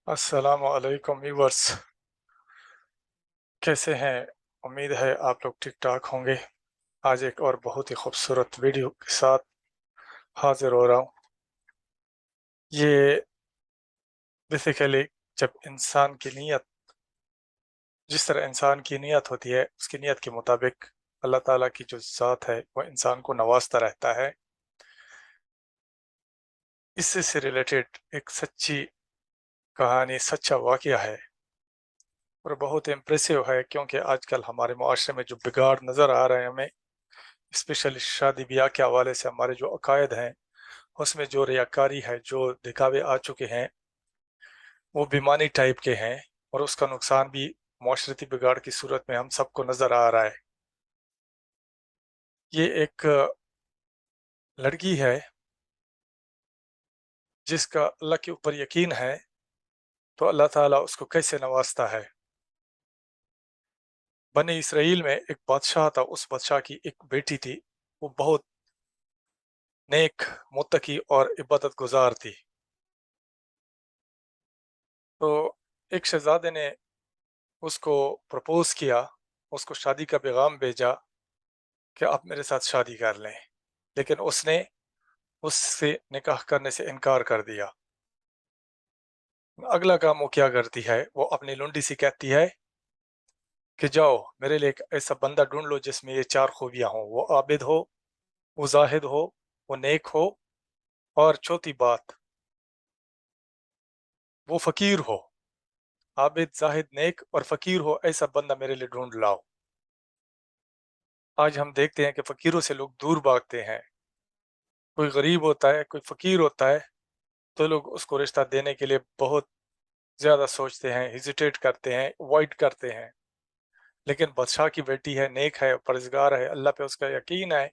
अस्सलाम वालेकुम व्यूवर्स, कैसे हैं? उम्मीद है आप लोग ठीक ठाक होंगे। आज एक और बहुत ही खूबसूरत वीडियो के साथ हाजिर हो रहा हूँ। ये बेसिकली जब इंसान की नीयत, जिस तरह इंसान की नीयत होती है, उसकी नीयत के मुताबिक अल्लाह ताला की जो ज़ात है वो इंसान को नवाजता रहता है। इससे से रिलेटेड एक सच्ची कहानी, सच्चा वाक़या है और बहुत इम्प्रेसिव है, क्योंकि आजकल हमारे मुआशरे में जो बिगाड़ नज़र आ रहे हैं हमें, स्पेशली शादी ब्याह के हवाले से, हमारे जो अकायद हैं उसमें जो रियाकारी है, जो दिखावे आ चुके हैं, वो बेईमानी टाइप के हैं और उसका नुकसान भी माशरती बिगाड़ की सूरत में हम सबको नज़र आ रहा है। ये एक लड़की है जिसका अल्लाह के ऊपर यकीन है, तो अल्लाह ताला उसको कैसे नवाजता है। बनी इसराइल में एक बादशाह था, उस बादशाह की एक बेटी थी। वो बहुत नेक, मुत्तकी और इबादत गुजार थी। तो एक शहजादे ने उसको प्रपोज किया, उसको शादी का पैगाम भेजा कि आप मेरे साथ शादी कर लें, लेकिन उसने उससे निकाह करने से इनकार कर दिया। अगला काम वो क्या करती है, वो अपनी लुंडी से कहती है कि जाओ मेरे लिए एक ऐसा बंदा ढूंढ लो जिसमें ये चार खूबियां हों, वो आबिद हो, वो जाहिद हो, वो नेक हो, और चौथी बात, वो फकीर हो। आबिद, जाहिद, नेक और फकीर हो, ऐसा बंदा मेरे लिए ढूंढ लाओ। आज हम देखते हैं कि फकीरों से लोग दूर भागते हैं। कोई गरीब होता है, कोई फकीर होता है, तो लोग उसको रिश्ता देने के लिए बहुत ज़्यादा सोचते हैं, हेजिटेट करते हैं, अवॉइड करते हैं। लेकिन बादशाह की बेटी है, नेक है, परहेज़गार है, अल्लाह पे उसका यकीन है,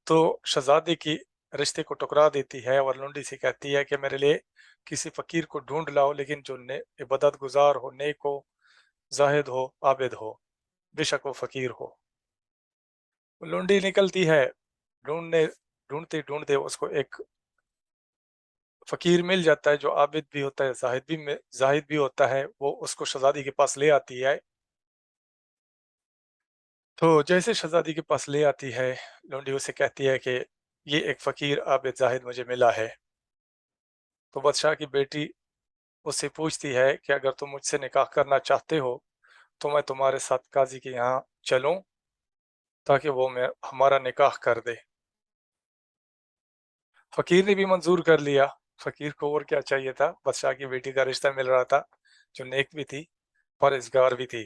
तो शहज़ादी की रिश्ते को ठुकरा देती है और लुंडी से कहती है कि मेरे लिए किसी फ़कीर को ढूँढ लाओ, लेकिन जो इबादत गुज़ार हो, नेक हो, ज़ाहिद हो, आबिद हो, बेशक वो फ़कीर हो। लुंडी निकलती है, ढूँढने ढूँढते-ढूँढते उसको एक फ़कीर मिल जाता है जो आबिद भी होता है, ज़ाहिद भी होता है। वो उसको शहज़ादी के पास ले आती है। तो जैसे शहज़ादी के पास ले आती है, लौंडी उसे कहती है कि ये एक फ़कीर आबिद ज़ाहिद मुझे मिला है। तो बादशाह की बेटी उससे पूछती है कि अगर तुम मुझसे निकाह करना चाहते हो, तो मैं तुम्हारे साथ काज़ी के यहाँ चलूँ, ताकि वो मैं हमारा निकाह कर दे। फ़कीर ने भी मंज़ूर कर लिया। फ़कीर को और क्या चाहिए था, बादशाह की बेटी का रिश्ता मिल रहा था, जो नेक भी थी, परहेज़गार भी थी,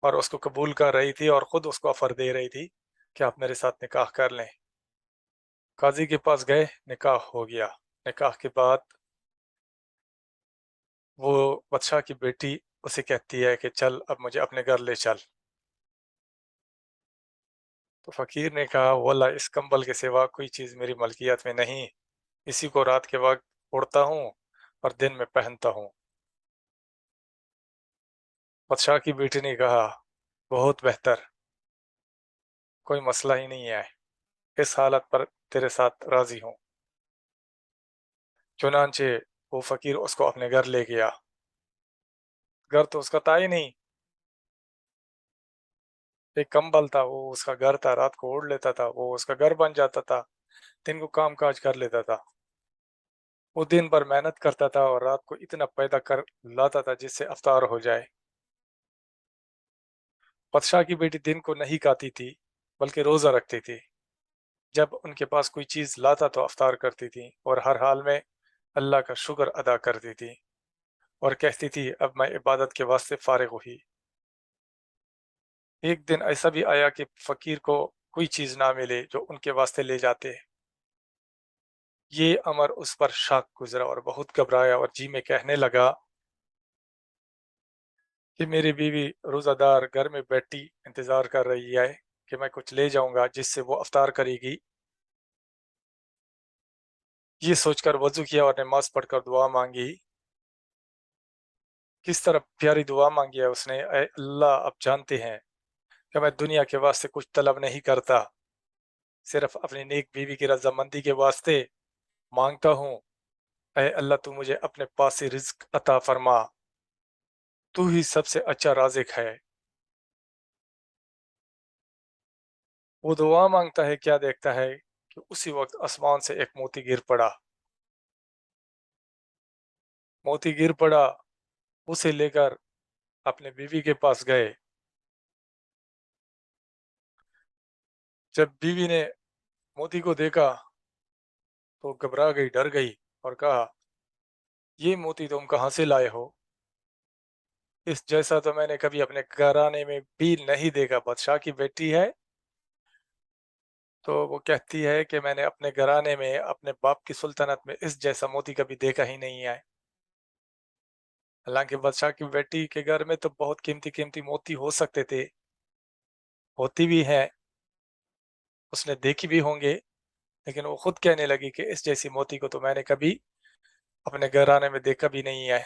और उसको कबूल कर रही थी और ख़ुद उसको ऑफ़र दे रही थी कि आप मेरे साथ निकाह कर लें। काज़ी के पास गए, निकाह हो गया। निकाह के बाद वो बादशाह की बेटी उसे कहती है कि चल अब मुझे अपने घर ले चल। तो फ़कीर ने कहा, वल्लाह इस कंबल के सिवा कोई चीज़ मेरी मलकियत में नहीं, इसी को रात के वक़्त ओढ़ता हूँ और दिन में पहनता हूँ। बादशाह की बेटी ने कहा, बहुत बेहतर, कोई मसला ही नहीं है, इस हालत पर तेरे साथ राज़ी हूँ। चुनांचे वो फ़कीर उसको अपने घर ले गया। घर तो उसका था ही नहीं, एक कंबल था, वो उसका घर था, रात को ओढ़ लेता था, वो उसका घर बन जाता था, दिन को काम-काज कर लेता था। वो दिन भर मेहनत करता था और रात को इतना पैदा कर लाता था जिससे अफ्तार हो जाए। बादशाह की बेटी दिन को नहीं खाती थी, बल्कि रोज़ा रखती थी। जब उनके पास कोई चीज़ लाता तो अफ्तार करती थी और हर हाल में अल्लाह का शुक्र अदा करती थी और कहती थी, अब मैं इबादत के वास्ते फ़ारिग हुई। एक दिन ऐसा भी आया कि फ़कीर को कोई चीज़ ना मिले जो उनके वास्ते ले जाते। ये अमर उस पर शक गुज़रा और बहुत घबराया और जी में कहने लगा कि मेरी बीवी रोज़ादार घर में बैठी इंतज़ार कर रही है कि मैं कुछ ले जाऊंगा जिससे वो अफ्तार करेगी। ये सोचकर वज़ू किया और नमाज पढ़कर दुआ मांगी। किस तरह प्यारी दुआ मांगी है उसने, ऐ अल्लाह आप जानते हैं कि मैं दुनिया के वास्ते कुछ तलब नहीं करता, सिर्फ अपनी नेक बीवी की रजामंदी के वास्ते मांगता हूँ। اے اللہ تو مجھے اپنے پاس سے رزق عطا فرما، تو ہی سب سے اچھا رازق ہے۔ وہ دعا مانگتا ہے، کیا دیکھتا ہے کہ اسی وقت آسمان سے ایک موتی گر پڑا۔ موتی گر پڑا، اسے لے کر اپنے بیوی کے پاس گئے۔ جب بیوی نے موتی کو دیکھا تو گھبرا گئی، ڈر گئی اور کہا، یہ موتی تم کہاں سے لائے ہو؟ اس جیسا تو میں نے کبھی اپنے گھرانے میں بھی نہیں دیکھا۔ بادشاہ کی بیٹی ہے تو وہ کہتی ہے کہ میں نے اپنے گھرانے میں، اپنے باپ کی سلطنت میں اس جیسا موتی کبھی دیکھا ہی نہیں ہے۔ حالانکہ بادشاہ کی بیٹی کے گھر میں تو بہت قیمتی قیمتی موتی ہو سکتے تھے، ہوتی بھی ہیں، اس نے دیکھی بھی ہوں گے، لیکن وہ خود کہنے لگی کہ اس جیسی موتی کو تو میں نے کبھی اپنے گھرانے میں دیکھا بھی نہیں ہے،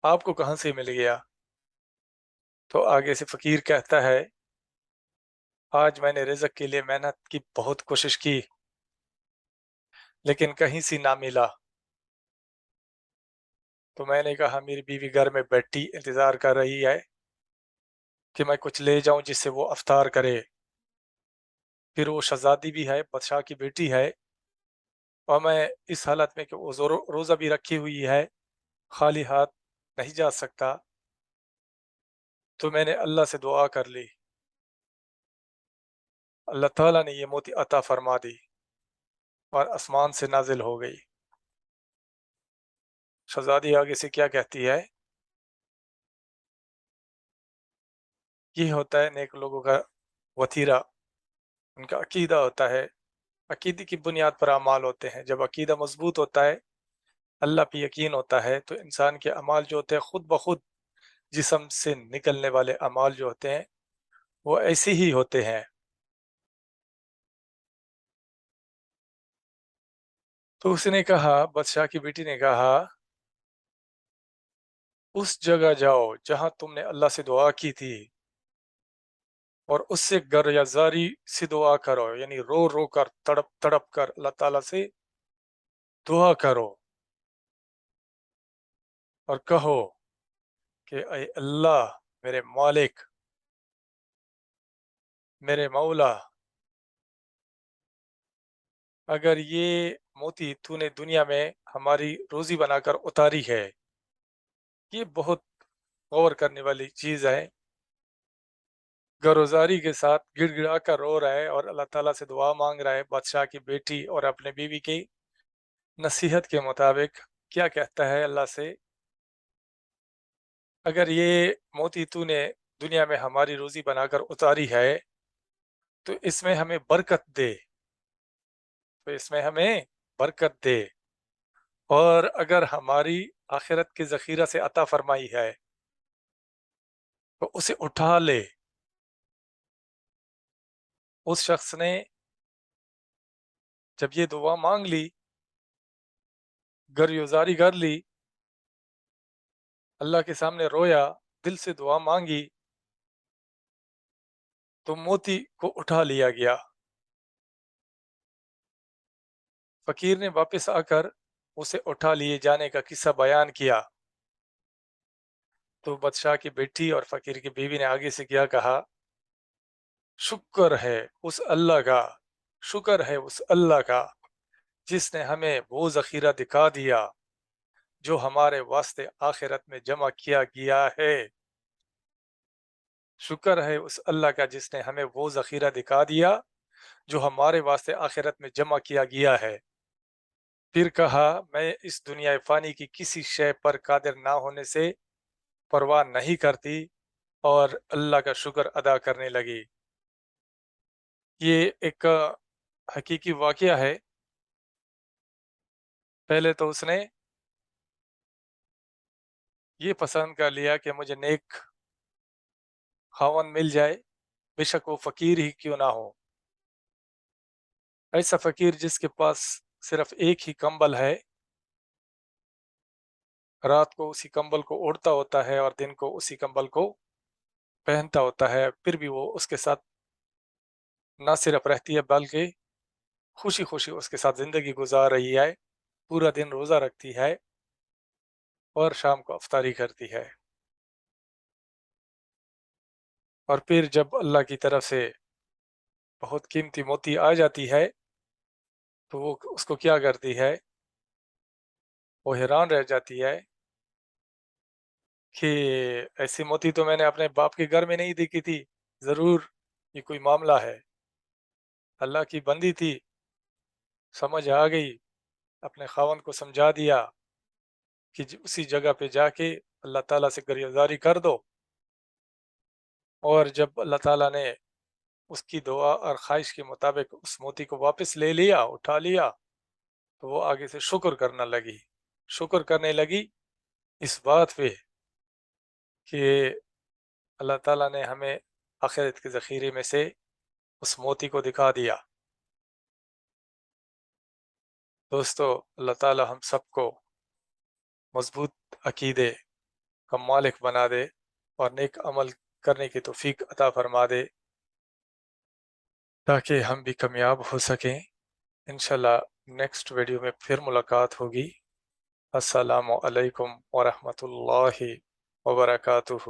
آپ کو کہاں سے مل گیا؟ تو آگے سے فقیر کہتا ہے، آج میں نے رزق کے لیے محنت کی، بہت کوشش کی، لیکن کہیں سے نہ ملا۔ تو میں نے کہا میری بیوی گھر میں بیٹھی انتظار کر رہی ہے کہ میں کچھ لے جاؤں جس سے وہ افطار کرے۔ پھر وہ شہزادی بھی ہے، بادشاہ کی بیٹی ہے، اور میں اس حالت میں کہ وہ روزہ بھی رکھی ہوئی ہے، خالی ہاتھ نہیں جا سکتا، تو میں نے اللہ سے دعا کر لی، اللہ تعالیٰ نے یہ موتی عطا فرما دی اور آسمان سے نازل ہو گئی۔ شہزادی آگے سے کیا کہتی ہے، یہ ہوتا ہے نیک لوگوں کا وتیرہ، ان کا عقیدہ ہوتا ہے، عقیدے کی بنیاد پر اعمال ہوتے ہیں۔ جب عقیدہ مضبوط ہوتا ہے، اللہ پہ یقین ہوتا ہے، تو انسان کے اعمال جو ہوتے ہیں خود بخود جسم سے نکلنے والے اعمال جو ہوتے ہیں وہ ایسے ہی ہوتے ہیں۔ تو اس نے کہا، بادشاہ کی بیٹی نے کہا، اس جگہ جاؤ جہاں تم نے اللہ سے دعا کی تھی، اور اس سے گر یا زاری سے دعا کرو، یعنی رو رو کر، تڑپ تڑپ کر اللہ تعالیٰ سے دعا کرو، اور کہو کہ اے اللہ، میرے مالک، میرے مولا، اگر یہ موتی تو نے دنیا میں ہماری روزی بنا کر اتاری ہے، یہ بہت غور کرنے والی چیز ہے، گروزاری کے ساتھ گڑ گڑا کر رو رہا ہے اور اللہ تعالیٰ سے دعا مانگ رہا ہے، بادشاہ کی بیٹی، اور اپنے بیوی کی نصیحت کے مطابق کیا کہتا ہے اللہ سے، اگر یہ موتی تو نے دنیا میں ہماری روزی بنا کر اتاری ہے تو اس میں ہمیں برکت دے، تو اس میں ہمیں برکت دے، اور اگر ہماری آخرت کے ذخیرہ سے عطا فرمائی ہے تو اسے اٹھا لے۔ اس شخص نے جب یہ دعا مانگ لی، گریزاری کر لی، اللہ کے سامنے رویا، دل سے دعا مانگی، تو موتی کو اٹھا لیا گیا۔ فقیر نے واپس آ کر اسے اٹھا لیے جانے کا قصہ بیان کیا، تو بادشاہ کی بیٹی اور فقیر کی بیوی نے آگے سے کیا کہا، شکر ہے اس اللہ کا، شکر ہے اس اللہ کا جس نے ہمیں وہ ذخیرہ دکھا دیا جو ہمارے واسطے آخرت میں جمع کیا گیا ہے، شکر ہے اس اللہ کا جس نے ہمیں وہ ذخیرہ دکھا دیا جو ہمارے واسطے آخرت میں جمع کیا گیا ہے۔ پھر کہا، میں اس دنیا فانی کی کسی شے پر قادر نہ ہونے سے پرواہ نہیں کرتی، اور اللہ کا شکر ادا کرنے لگی۔ یہ ایک حقیقی واقعہ ہے۔ پہلے تو اس نے یہ پسند کر لیا کہ مجھے نیک خاوند مل جائے، بے شک وہ فقیر ہی کیوں نہ ہو، ایسا فقیر جس کے پاس صرف ایک ہی کمبل ہے، رات کو اسی کمبل کو اوڑھتا ہوتا ہے اور دن کو اسی کمبل کو پہنتا ہوتا ہے، پھر بھی وہ اس کے ساتھ نہ صرف رہتی ہے بلکہ خوشی خوشی اس کے ساتھ زندگی گزار رہی ہے۔ पूरा दिन रोज़ा रखती है और शाम को अफ्तारी करती है। और फिर जब अल्लाह की तरफ से बहुत कीमती मोती आ जाती है तो वो उसको क्या करती है, वो हैरान रह जाती है कि ऐसी मोती तो मैंने अपने बाप के घर में नहीं देखी थी, ज़रूर ये कोई मामला है। अल्लाह की बंदी थी, समझ आ गई, अपने खावंद को समझा दिया कि उसी जगह पे जाके अल्लाह ताला से गुहारी कर दो। और जब अल्लाह ताला ने उसकी दुआ और ख्वाहिश के मुताबिक उस मोती को वापस ले लिया, उठा लिया, तो वो आगे से शुक्र करने लगी, शुक्र करने लगी इस बात पे कि अल्लाह ताला ने हमें आखिरत के ज़ख़ीरे में से उस मोती को दिखा दिया। दोस्तों, अल्लाह ताला हम सबको मजबूत अकीदे का मालिक बना दे और नेक अमल करने की तौफीक अता फरमा दे ताकि हम भी कामयाब हो सकें। इंशाल्लाह नेक्स्ट वीडियो में फिर मुलाकात होगी। अस्सलामु अलैकुम व रहमतुल्लाहि व बरकातुहू।